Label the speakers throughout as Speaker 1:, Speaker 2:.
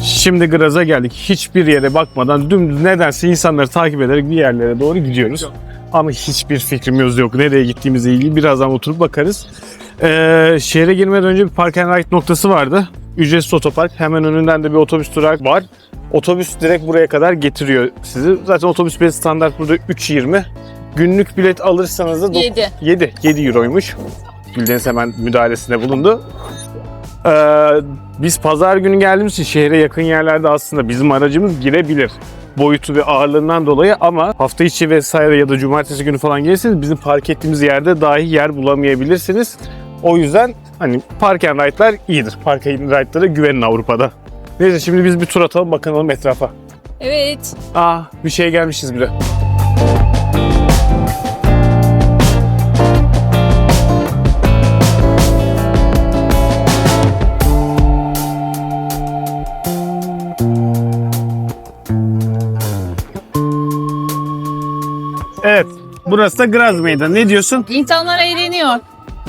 Speaker 1: Şimdi Graz'a geldik. Hiçbir yere bakmadan dümdüz nedense insanları takip ederek bir yerlere doğru gidiyoruz. Ama hiçbir fikrimiz yok. Nereye gittiğimizle ilgili birazdan oturup bakarız. Şehre girmeden önce bir park and ride noktası vardı. Ücretsiz otopark. Hemen önünden de bir otobüs durağı var. Otobüs direkt buraya kadar getiriyor sizi. Zaten otobüs bileti standart burada 3.20. Günlük bilet alırsanız da 7 euroymuş. Bildiğiniz hemen müdahalesinde bulundu. Biz pazar günü geldiğimiz için şehre yakın yerlerde aslında bizim aracımız girebilir. Boyutu ve ağırlığından dolayı, ama hafta içi vesaire ya da cumartesi günü falan gelirseniz bizim park ettiğimiz yerde dahi yer bulamayabilirsiniz. O yüzden hani park and ride'lar iyidir. Park and ride'lara güvenin Avrupa'da. Neyse şimdi biz bir tur atalım, bakalım etrafa.
Speaker 2: Evet.
Speaker 1: Bir şey gelmişiz bile. Evet, burası da Graz Meydanı. Ne diyorsun?
Speaker 2: İnsanlar eğleniyor.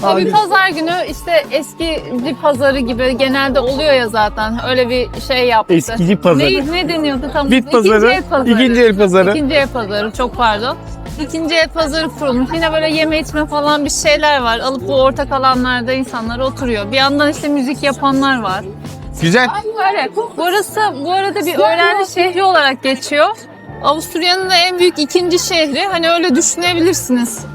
Speaker 2: Tabii pazar günü işte eskici pazarı gibi genelde oluyor ya zaten. Öyle bir şey yaptı.
Speaker 1: Eskici pazarı.
Speaker 2: Ne deniyordu tam?
Speaker 1: Bit pazarı. İkinci el pazarı.
Speaker 2: İkinci el pazarı, çok pardon. İkinci el pazarı kurulmuş. Yine böyle yeme içme falan bir şeyler var. Alıp bu ortak alanlarda insanlar oturuyor. Bir yandan işte müzik yapanlar var.
Speaker 1: Güzel.
Speaker 2: Böyle. Burası bu arada bir öğrenci şehri olarak geçiyor. Avusturya'nın da en büyük ikinci şehri. Hani öyle düşünebilirsiniz.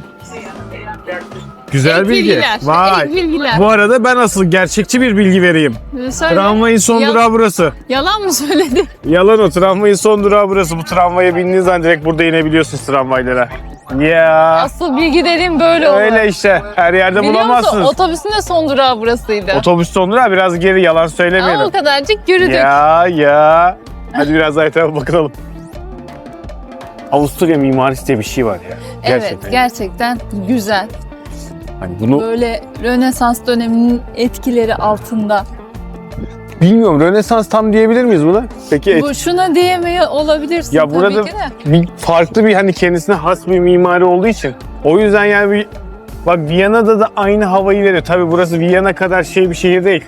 Speaker 1: Güzel
Speaker 2: İlk
Speaker 1: bilgi.
Speaker 2: bilgiler,
Speaker 1: Vay.
Speaker 2: ilk bilgiler.
Speaker 1: Bu arada ben asıl gerçekçi bir bilgi vereyim.
Speaker 2: Söyle.
Speaker 1: Tramvayın son durağı burası.
Speaker 2: Yalan mı söyledi?
Speaker 1: Yalan o, tramvayın son durağı burası. Bu tramvaya bindiğiniz zaman direkt burada inebiliyorsunuz tramvaylara. Ya.
Speaker 2: Asıl bilgi dediğim böyle olur.
Speaker 1: Öyle işte. Her yerde
Speaker 2: Biliyor musun?
Speaker 1: bulamazsınız.
Speaker 2: Otobüsün de son durağı burasıydı.
Speaker 1: Otobüs son durağı biraz geri, yalan söylemeyelim.
Speaker 2: Ama o kadarcık yürüdük.
Speaker 1: Ya. Hadi biraz daha etrafa bakalım. Avusturya mimarisi diye bir şey var ya.
Speaker 2: Evet, gerçekten güzel.
Speaker 1: Hani bunu
Speaker 2: Böyle Rönesans döneminin etkileri altında.
Speaker 1: bilmiyorum, Rönesans tam diyebilir miyiz buna? Peki
Speaker 2: Bu şuna diyemiyor olabilirsin
Speaker 1: ya
Speaker 2: tabii
Speaker 1: burada
Speaker 2: ki de.
Speaker 1: bir farklı bir, hani kendisine has bir mimari olduğu için. O yüzden yani bir, bak Viyana'da da aynı havayı veriyor. Tabii burası Viyana kadar bir şehir değil.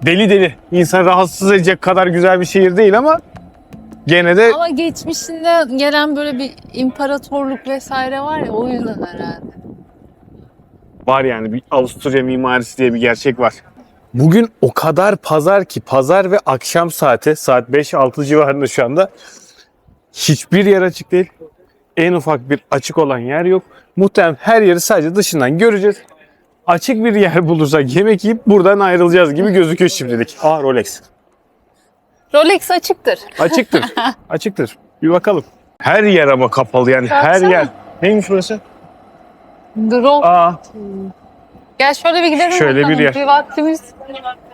Speaker 1: Deli deli. İnsan rahatsız edecek kadar güzel bir şehir değil ama gene de
Speaker 2: Ama geçmişinde gelen böyle bir imparatorluk vesaire var ya, o yüzden herhalde.
Speaker 1: var yani, bir Avusturya mimarisi diye bir gerçek var. Bugün o kadar pazar ki, pazar ve akşam saati, saat 5-6 civarında şu anda hiçbir yer açık değil. En ufak bir açık olan yer yok. Muhtemelen her yeri sadece dışından göreceğiz. Açık bir yer bulursak yemek yiyip buradan ayrılacağız gibi gözüküyor şimdilik. Rolex.
Speaker 2: Rolex açıktır.
Speaker 1: Açıktır. Açıktır. Bir bakalım. Her yer ama kapalı yani, her
Speaker 2: Baksana.
Speaker 1: yer. Neymiş burası?
Speaker 2: Grove. Gel şöyle bir gidelim
Speaker 1: Şöyle
Speaker 2: bakalım.
Speaker 1: bir yer.
Speaker 2: Bir vaktimiz,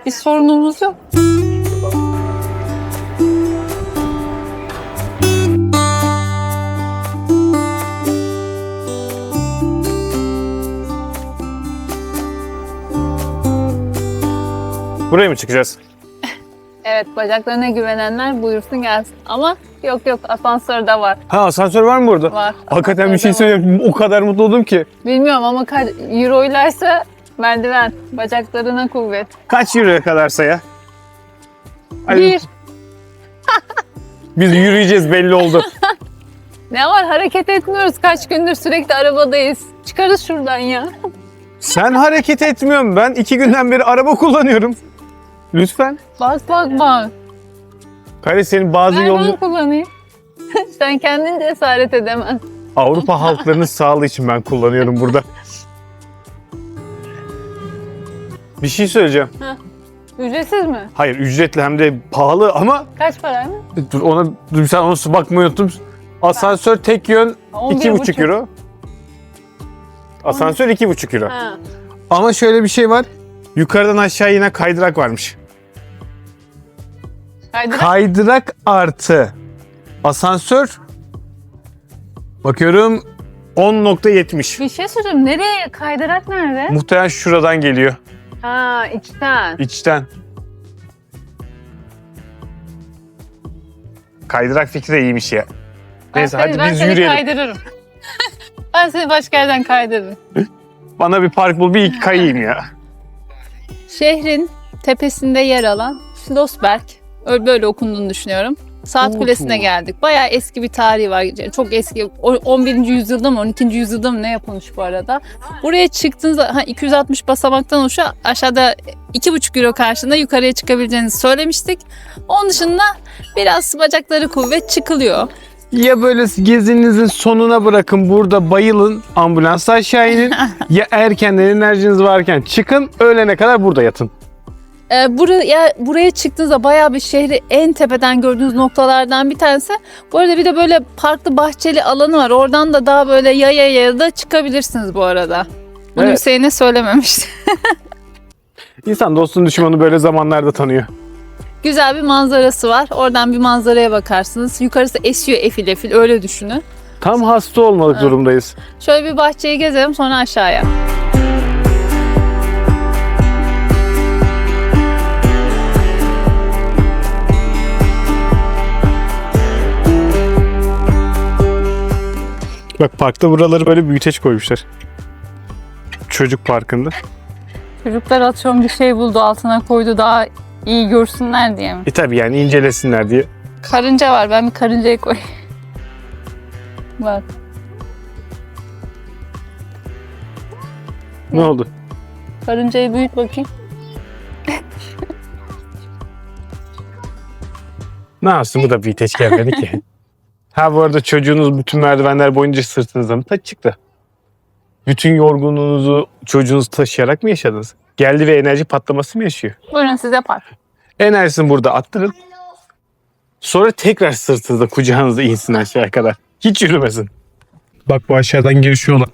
Speaker 2: bir sorunumuz yok.
Speaker 1: Buraya mı çıkacağız?
Speaker 2: Evet, bacaklarına güvenenler buyursun gelsin. Ama yok asansör de var.
Speaker 1: Asansör var mı burada?
Speaker 2: Var.
Speaker 1: Hakikaten bir şey
Speaker 2: Asansör de var.
Speaker 1: söyleyeyim. O kadar mutlu oldum ki.
Speaker 2: Bilmiyorum ama euroylarsa merdiven. Bacaklarına kuvvet.
Speaker 1: Kaç euroya kadarsa ya? Hadi.
Speaker 2: Bir.
Speaker 1: Biz yürüyeceğiz, belli oldu.
Speaker 2: Ne var, hareket etmiyoruz. Kaç gündür sürekli arabadayız. Çıkarız şuradan ya.
Speaker 1: Sen hareket etmiyorsun. Ben 2 günden beri araba kullanıyorum. Lütfen.
Speaker 2: Bak.
Speaker 1: Kare, senin bazı
Speaker 2: Ben
Speaker 1: yolcu...
Speaker 2: kullanayım. Sen kendin cesaret edemez.
Speaker 1: Avrupa halklarının sağlığı için ben kullanıyorum burada. Bir şey söyleyeceğim.
Speaker 2: Ücretsiz mi?
Speaker 1: Hayır, ücretli hem de pahalı ama...
Speaker 2: Kaç para mı?
Speaker 1: Dur sen onu bakmayı unuttum. Asansör tek yön 2,5 euro. Asansör 2,5 euro.
Speaker 2: Ha.
Speaker 1: Ama şöyle bir şey var. Yukarıdan aşağı yine kaydırak varmış. Kaydırak artı asansör, bakıyorum 10,70.
Speaker 2: Bir şey söyleyeyim. Nereye? Kaydırak nerede?
Speaker 1: Muhtemelen şuradan geliyor.
Speaker 2: Ha, içten.
Speaker 1: İçten. Kaydırak fikri de iyiymiş ya. Neyse hadi
Speaker 2: ben
Speaker 1: biz
Speaker 2: seni
Speaker 1: yürüyelim.
Speaker 2: kaydırırım. Ben seni başka yerden kaydırırım.
Speaker 1: Bana bir park bul, bir kayayım ya.
Speaker 2: Şehrin tepesinde yer alan Schlossberg, öyle böyle okunduğunu düşünüyorum. Saat Kulesi'ne geldik. Bayağı eski bir tarihi var. Çok eski. 11. yüzyılda mı 12. yüzyılda mı ne yapılmış bu arada. Buraya çıktığınızda 260 basamaktan oluşuyor. Aşağıda 2,5 euro karşılığında yukarıya çıkabileceğinizi söylemiştik. Onun dışında biraz bacakları kuvvet çıkılıyor.
Speaker 1: Ya böyle gezinizin sonuna bırakın, burada bayılın, ambulansla aşağı inin. Ya erkenden enerjiniz varken çıkın, öğlene kadar burada yatın.
Speaker 2: Buraya çıktığınızda bayağı bir şehri en tepeden gördüğünüz noktalardan bir tanesi. Bu arada bir de böyle parklı bahçeli alanı var. Oradan da daha böyle yaya da çıkabilirsiniz bu arada. Bunu
Speaker 1: Evet.
Speaker 2: Hüseyin'e söylememişti.
Speaker 1: İnsan dostunu düşmanı böyle zamanlarda tanıyor.
Speaker 2: Güzel bir manzarası var. Oradan bir manzaraya bakarsınız. Yukarısı esiyor efil efil, öyle düşünün.
Speaker 1: Tam hasta olmalık durumdayız.
Speaker 2: Şöyle bir bahçeyi gezelim, sonra aşağıya.
Speaker 1: Bak parkta buraları böyle büyüteç koymuşlar. Çocuk parkında.
Speaker 2: Çocuklar atıyorum bir şey buldu, altına koydu daha iyi görsünler diye mi?
Speaker 1: Tabii yani incelesinler diye.
Speaker 2: Karınca var, ben bir karıncayı koyayım. Bak.
Speaker 1: Ne oldu?
Speaker 2: Karıncayı büyüt bakayım.
Speaker 1: Ne yapsın, bu da büyüteç gelmedi ki. Ha bu arada çocuğunuz bütün merdivenler boyunca sırtınızda mı taş çıktı? Bütün yorgunluğunuzu çocuğunuz taşıyarak mı yaşadınız? Geldi ve enerji patlaması mı yaşıyor?
Speaker 2: Buyurun size park.
Speaker 1: Enerjisini burada attırın. Sonra tekrar sırtınızda, kucağınızda insin aşağıya kadar. Hiç yürümesin. Bak bu aşağıdan giriş yolu.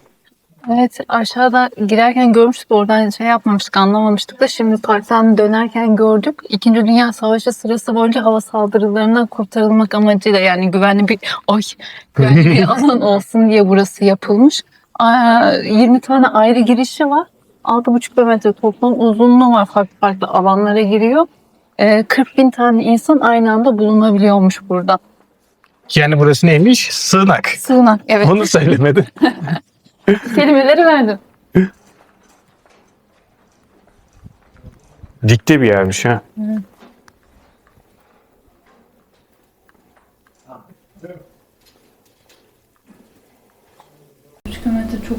Speaker 2: Evet, aşağıda girerken görmüştük, oradan şey yapmamıştık, anlamamıştık da şimdi parktan dönerken gördük. İkinci Dünya Savaşı sırası boyunca hava saldırılarından kurtarılmak amacıyla, yani güvenli bir güvenli bir alan olsun diye burası yapılmış. 20 tane ayrı girişi var. 6,5 kilometre toplam uzunluğu var, farklı farklı alanlara giriyor. 40 bin tane insan aynı anda bulunabiliyormuş burada.
Speaker 1: Yani burası neymiş? Sığınak.
Speaker 2: Sığınak, evet.
Speaker 1: Onu söylemedin.
Speaker 2: Kelimeleri verdim.
Speaker 1: Dikte bir yermiş ha.
Speaker 2: Evet. Kilometre çok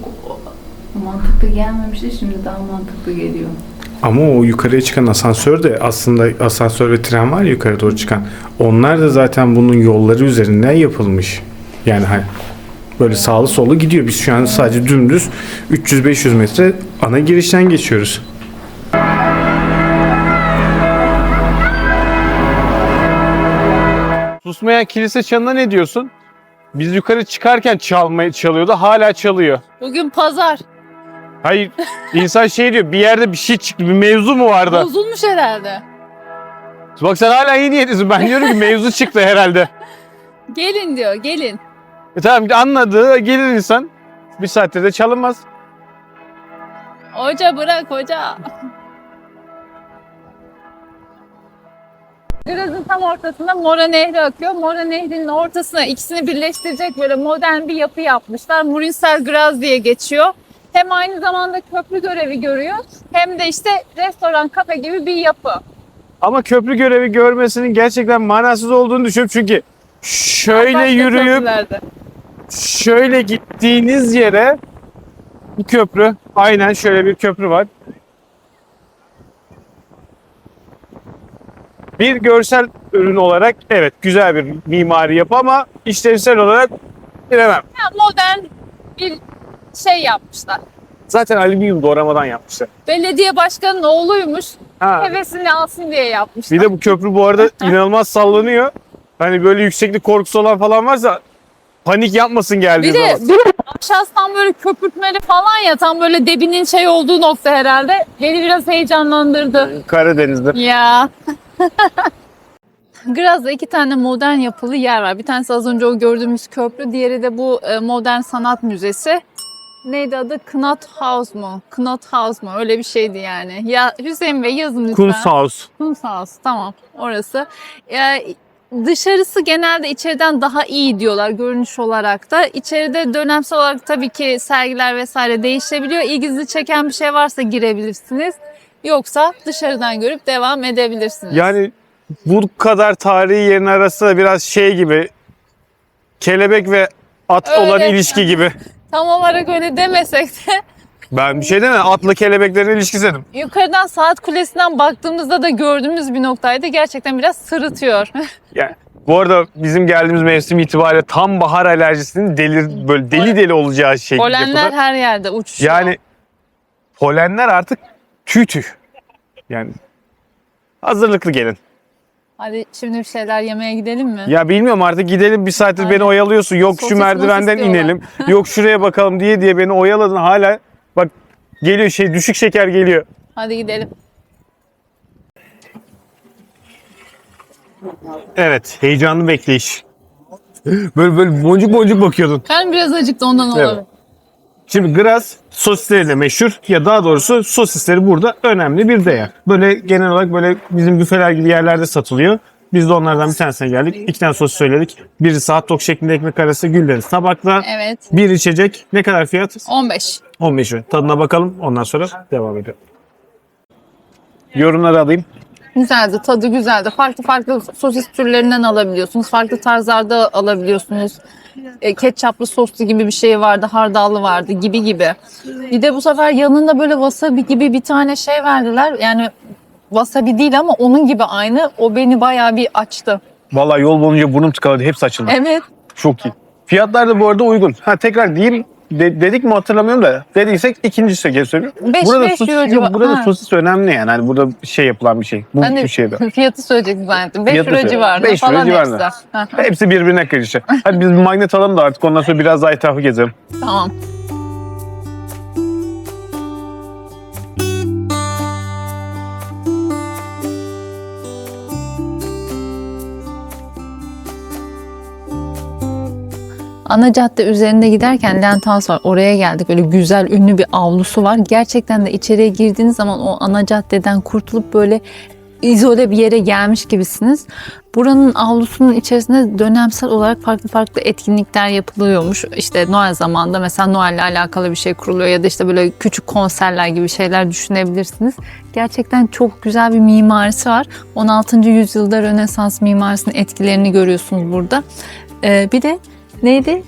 Speaker 2: mantıklı gelmemişti, şimdi daha mantıklı geliyor.
Speaker 1: Ama o yukarıya çıkan asansör de aslında, asansör ve tren var ya yukarı doğru çıkan. Onlar da zaten bunun yolları üzerinden yapılmış. Yani hani böyle sağlı sollu gidiyor. Biz şu an sadece dümdüz 300-500 metre ana girişten geçiyoruz. Susmayan kilise çanına ne diyorsun? Biz yukarı çıkarken çalıyordu, hala çalıyor.
Speaker 2: Bugün pazar.
Speaker 1: Hayır, insan şey diyor, bir yerde bir şey çıktı, bir mevzu mu vardı?
Speaker 2: Bozulmuş herhalde.
Speaker 1: Bak sen hala iyi niyetlisin. Ben diyorum ki mevzu çıktı herhalde.
Speaker 2: Gelin diyor, gelin.
Speaker 1: Tamam, anladı, gelir insan. Bir saatte de çalınmaz.
Speaker 2: Hoca bırak hoca. Graz'ın tam ortasında Mora Nehri akıyor. Mora Nehri'nin ortasına ikisini birleştirecek böyle modern bir yapı yapmışlar. Murinsel Graz diye geçiyor. Hem aynı zamanda köprü görevi görüyor, hem de işte restoran, kafe gibi bir yapı.
Speaker 1: Ama köprü görevi görmesinin gerçekten manasız olduğunu düşünüyorum. Çünkü şöyle
Speaker 2: Başka
Speaker 1: yürüyüp
Speaker 2: köprülerde.
Speaker 1: şöyle gittiğiniz yere bir köprü, aynen şöyle bir köprü var. Bir görsel ürün olarak evet güzel bir mimari yapı ama işlevsel olarak bilemem.
Speaker 2: Yani modern bir şey yapmışlar.
Speaker 1: Zaten alüminyum doğramadan yapmışlar.
Speaker 2: Belediye başkanının oğluymuş.
Speaker 1: Ha.
Speaker 2: Hevesini alsın diye yapmışlar.
Speaker 1: Bir de bu köprü bu arada inanılmaz sallanıyor. Hani böyle yükseklik korkusu olan falan varsa panik yapmasın geldiği
Speaker 2: Bir de
Speaker 1: zaman.
Speaker 2: aşağıdan böyle köpürtmeli falan ya, tam böyle debinin şey olduğu nokta herhalde. Beni biraz heyecanlandırdı.
Speaker 1: Karadeniz'de.
Speaker 2: Ya. Graz'da 2 tane modern yapılı yer var. Bir tanesi az önce o gördüğümüz köprü, diğeri de bu modern sanat müzesi. Neydi adı? Knothaus mu? Knothaus mu? Öyle bir şeydi yani. Ya Hüseyin Bey yazın lütfen.
Speaker 1: Kunsthaus.
Speaker 2: Kunsthaus, tamam orası. Dışarısı genelde içeriden daha iyi diyorlar görünüş olarak da. İçeride dönemsel olarak tabii ki sergiler vesaire değişebiliyor. İlginizi çeken bir şey varsa girebilirsiniz. Yoksa dışarıdan görüp devam edebilirsiniz.
Speaker 1: Yani bu kadar tarihi yerin arasında da biraz şey gibi, kelebek ve at
Speaker 2: Öyle.
Speaker 1: olan ilişki gibi.
Speaker 2: Tam olarak öyle demesek de
Speaker 1: Ben bir şey demem. Atla kelebeklerin ilişkisi dedim.
Speaker 2: yukarıdan saat kulesinden baktığımızda da gördüğümüz bir noktaydı. Gerçekten biraz sırıtıyor.
Speaker 1: Yani bu arada bizim geldiğimiz mevsim itibariyle tam bahar alerjisinin böyle deli olacağı şey.
Speaker 2: Polenler
Speaker 1: yapıda.
Speaker 2: her yerde uçuşuyor.
Speaker 1: Yani polenler artık tüy. Yani hazırlıklı gelin.
Speaker 2: Hadi şimdi bir şeyler yemeye gidelim mi?
Speaker 1: Ya bilmiyorum artık gidelim, bir saattir
Speaker 2: Aynen.
Speaker 1: beni oyalıyorsun. Yok
Speaker 2: Sosis
Speaker 1: şu merdivenden
Speaker 2: istiyorlar.
Speaker 1: inelim. Yok şuraya bakalım diye beni oyaladın hala. Bak geliyor düşük şeker geliyor.
Speaker 2: Hadi gidelim.
Speaker 1: Evet, heyecanlı bekleyiş. Böyle boncuk bakıyordun.
Speaker 2: Ben biraz acıktı ondan
Speaker 1: Evet.
Speaker 2: olabilir.
Speaker 1: Şimdi Graz sosisleri de meşhur, ya daha doğrusu sosisleri burada önemli bir değer. Böyle genel olarak böyle bizim büfeler gibi yerlerde satılıyor. Biz de onlardan bir tanesine geldik. 2 tane sosis söyledik. Biri saat tok şeklinde ekmek arası, gülleriz tabakla.
Speaker 2: Evet.
Speaker 1: Bir içecek. Ne kadar fiyat?
Speaker 2: 15.
Speaker 1: 15 lira. Tadına bakalım, ondan sonra devam edelim. Yorumları alayım.
Speaker 2: Güzeldi, tadı güzeldi. Farklı sosis türlerinden alabiliyorsunuz. Farklı tarzlarda alabiliyorsunuz. Ketçaplı soslu gibi bir şey vardı, hardallı vardı gibi. Bir de bu sefer yanında böyle wasabi gibi bir tane şey verdiler. Yani wasabi değil ama onun gibi aynı. O beni bayağı bir açtı.
Speaker 1: Vallahi yol boyunca burnum tıkaladı, hepsi açıldı.
Speaker 2: Evet.
Speaker 1: Çok iyi. Fiyatlar da bu arada uygun. Tekrar diyeyim, dedik mi hatırlamıyorum da, dediysek ikinci kez söylüyorum.
Speaker 2: Beş
Speaker 1: Sosis,
Speaker 2: euro civarı.
Speaker 1: burada
Speaker 2: Ha.
Speaker 1: sosis önemli yani. Hani burada şey yapılan bir şey. Bu
Speaker 2: Ben de
Speaker 1: bir şeyde.
Speaker 2: fiyatı söyleyecektim zannettim. 5
Speaker 1: Fiyatı
Speaker 2: euro
Speaker 1: söyle.
Speaker 2: civarında
Speaker 1: 5 euro
Speaker 2: falan
Speaker 1: civarında.
Speaker 2: hepsi. Heh,
Speaker 1: Hepsi birbirine karışıyor. Hadi biz bir magnet alalım da artık ondan sonra biraz daha etrafı gezelim.
Speaker 2: tamam. Ana cadde üzerinde giderken Lenthaus var. Oraya geldik. Böyle güzel, ünlü bir avlusu var. Gerçekten de içeriye girdiğiniz zaman o ana caddeden kurtulup böyle izole bir yere gelmiş gibisiniz. Buranın avlusunun içerisinde dönemsel olarak farklı etkinlikler yapılıyormuş. İşte Noel zamanında mesela Noel'le alakalı bir şey kuruluyor ya da işte böyle küçük konserler gibi şeyler düşünebilirsiniz. Gerçekten çok güzel bir mimarisi var. 16. yüzyılda Rönesans mimarisinin etkilerini görüyorsunuz burada. Bir de neydi?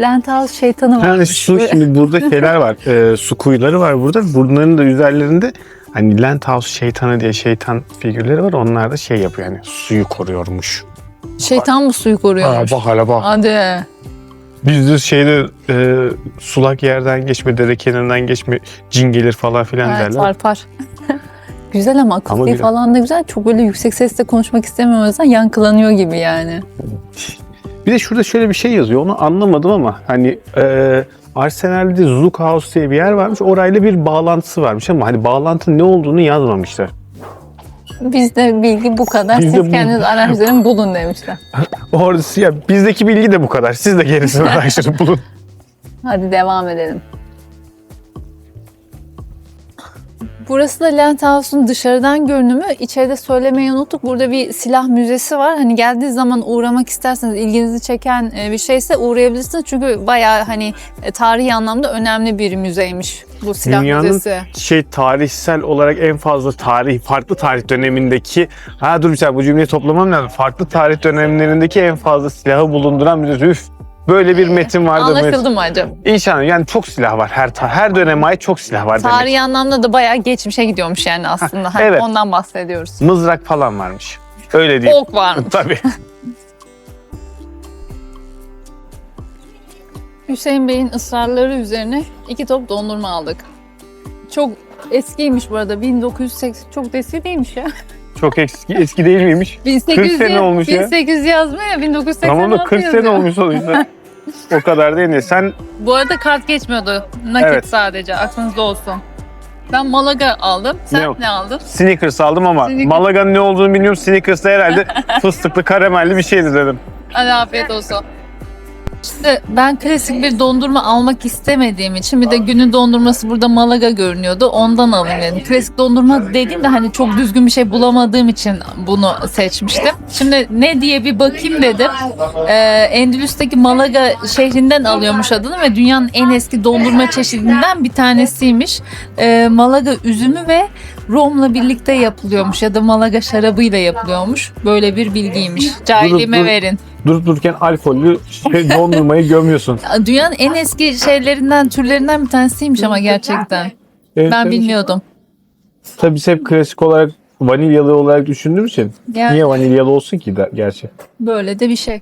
Speaker 2: Lenthaus şeytanı var.
Speaker 1: Yani şimdi burada şeyler var. Su kuyuları var burada. Bunların da üzerlerinde hani Lenthaus şeytanı diye şeytan figürleri var. Onlar da şey yapıyor, yani suyu koruyormuş.
Speaker 2: Şeytan mı suyu koruyormuş?
Speaker 1: Bak hala bak.
Speaker 2: Hadi.
Speaker 1: Bizde sulak yerden geçme, dere kenarından geçme, cin gelir falan filan
Speaker 2: Evet,
Speaker 1: derler.
Speaker 2: var. Güzel ama akustiği
Speaker 1: güzel.
Speaker 2: falan da güzel. Çok böyle yüksek sesle konuşmak istemiyorum o yüzden yankılanıyor gibi yani.
Speaker 1: Bir de şurada şöyle bir şey yazıyor. Onu anlamadım ama hani Arsenal'de Zuckhaus diye bir yer varmış. Orayla bir bağlantısı varmış ama hani bağlantının ne olduğunu yazmamışlar.
Speaker 2: Bizde bilgi bu kadar.
Speaker 1: Bizde
Speaker 2: Siz
Speaker 1: bu-
Speaker 2: kendiniz araştırın bulun demişler.
Speaker 1: Orası ya, bizdeki bilgi de bu kadar. Siz de gerisini araştırıp bulun.
Speaker 2: Hadi devam edelim. Burası da Lenthaus'un dışarıdan görünümü. İçeride söylemeyi unuttuk. Burada bir silah müzesi var. Hani geldiği zaman uğramak isterseniz, ilginizi çeken bir şeyse uğrayabilirsiniz. Çünkü bayağı hani tarihi anlamda önemli bir müzeymiş bu silah
Speaker 1: Dünyanın
Speaker 2: müzesi.
Speaker 1: tarihsel olarak en fazla farklı tarih dönemindeki, dur bir saniye, bu cümleyi toplamam lazım. Farklı tarih dönemlerindeki en fazla silahı bulunduran müze. Üf. Böyle bir metin vardı.
Speaker 2: Anlaşıldı mı acaba?
Speaker 1: İnşallah, yani çok silah var. Her döneme ait çok silah var demek.
Speaker 2: Tarihi anlamda da bayağı geçmişe gidiyormuş yani aslında. Hani
Speaker 1: evet.
Speaker 2: ondan bahsediyoruz.
Speaker 1: Mızrak falan varmış. Öyle değil.
Speaker 2: Ok var mı?
Speaker 1: Tabii.
Speaker 2: Hüseyin Bey'in ısrarları üzerine 2 top dondurma aldık. Çok eskiymiş bu arada. 1980 çok da eski değilmiş ya.
Speaker 1: Çok eski değil miymiş?
Speaker 2: 1800
Speaker 1: 40 sene olmuş ya.
Speaker 2: 1800 yazmıyor ya 1986
Speaker 1: Tamam da 40
Speaker 2: yazıyor.
Speaker 1: sene olmuş sonuçta. O kadar değil mi? Sen
Speaker 2: Bu arada kart geçmiyordu. Nakit
Speaker 1: Evet.
Speaker 2: sadece aklınızda olsun. Ben Malaga aldım. Sen
Speaker 1: Yok.
Speaker 2: ne aldın?
Speaker 1: Snickers aldım ama
Speaker 2: Snickers.
Speaker 1: Malaga'nın ne olduğunu bilmiyorum. Snickers da herhalde fıstıklı karamelli bir şeydi dedim.
Speaker 2: Hadi afiyet olsun.
Speaker 3: İşte ben klasik bir dondurma almak istemediğim için bir de günün dondurması burada Malaga görünüyordu. Ondan alayım dedim. Klasik dondurma dediğimde hani çok düzgün bir şey bulamadığım için bunu seçmiştim. Şimdi ne diye bir bakayım dedim. Endülüs'teki Malaga şehrinden alıyormuş adını ve dünyanın en eski dondurma çeşidinden bir tanesiymiş. Malaga üzümü ve romla birlikte yapılıyormuş ya da Malaga şarabıyla yapılıyormuş. Böyle bir bilgiymiş. Cahilliğime verin.
Speaker 1: Durup dururken alkollü dondurmayı gömüyorsun.
Speaker 3: Dünyanın en eski türlerinden bir tanesiymiş ama gerçekten.
Speaker 1: Evet,
Speaker 3: Ben bilmiyordum.
Speaker 1: Tabii biz hep klasik olarak vanilyalı olarak düşündüğümüz için.
Speaker 3: Yani-
Speaker 1: Niye vanilyalı olsun ki gerçi?
Speaker 3: Böyle de bir şey.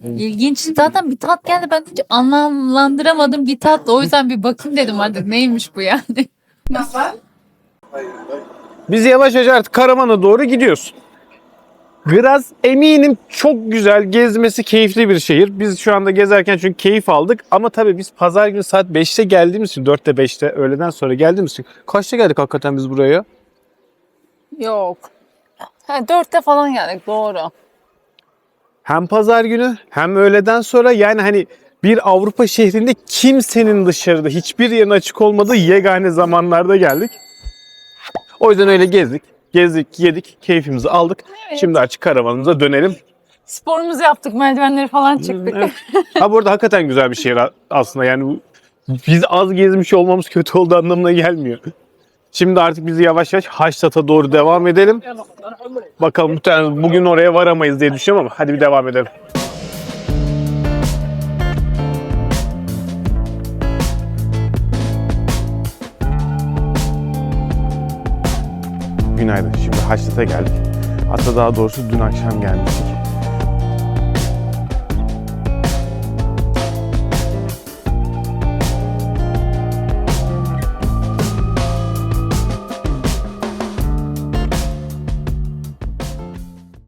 Speaker 3: İlginç. Zaten bir tat geldi. Ben hiç anlamlandıramadım bir tat. O yüzden bir bakayım dedim artık. Neymiş bu yani?
Speaker 1: Biz yavaş yavaş artık Karaman'a doğru gidiyoruz. Graz eminim çok güzel, gezmesi keyifli bir şehir. Biz şu anda gezerken çünkü keyif aldık. Ama tabii biz pazar günü saat 5'te geldiğimiz için, 4'te 5'te öğleden sonra geldiğimiz için. Kaçta geldik hakikaten biz buraya?
Speaker 3: Yok. 4'te falan geldik. Doğru.
Speaker 1: Hem pazar günü hem öğleden sonra, yani hani bir Avrupa şehrinde kimsenin dışarıda hiçbir yerin açık olmadığı yegane zamanlarda geldik. O yüzden öyle gezdik, yedik, keyfimizi aldık.
Speaker 3: Evet.
Speaker 1: Şimdi açık karavanımıza dönelim.
Speaker 3: Sporumuzu yaptık. Merdivenleri falan çıktık.
Speaker 1: Evet. Ha bu arada hakikaten güzel bir şehir aslında, yani biz az gezmiş olmamız kötü olduğu anlamına gelmiyor. Şimdi artık bizi yavaş yavaş Haştat'a doğru devam edelim. Bakalım muhtemelen bugün oraya varamayız diye düşünüyorum ama hadi bir devam edelim. Günaydın. Şimdi Haştat'a geldik. Hatta daha doğrusu dün akşam gelmiştik.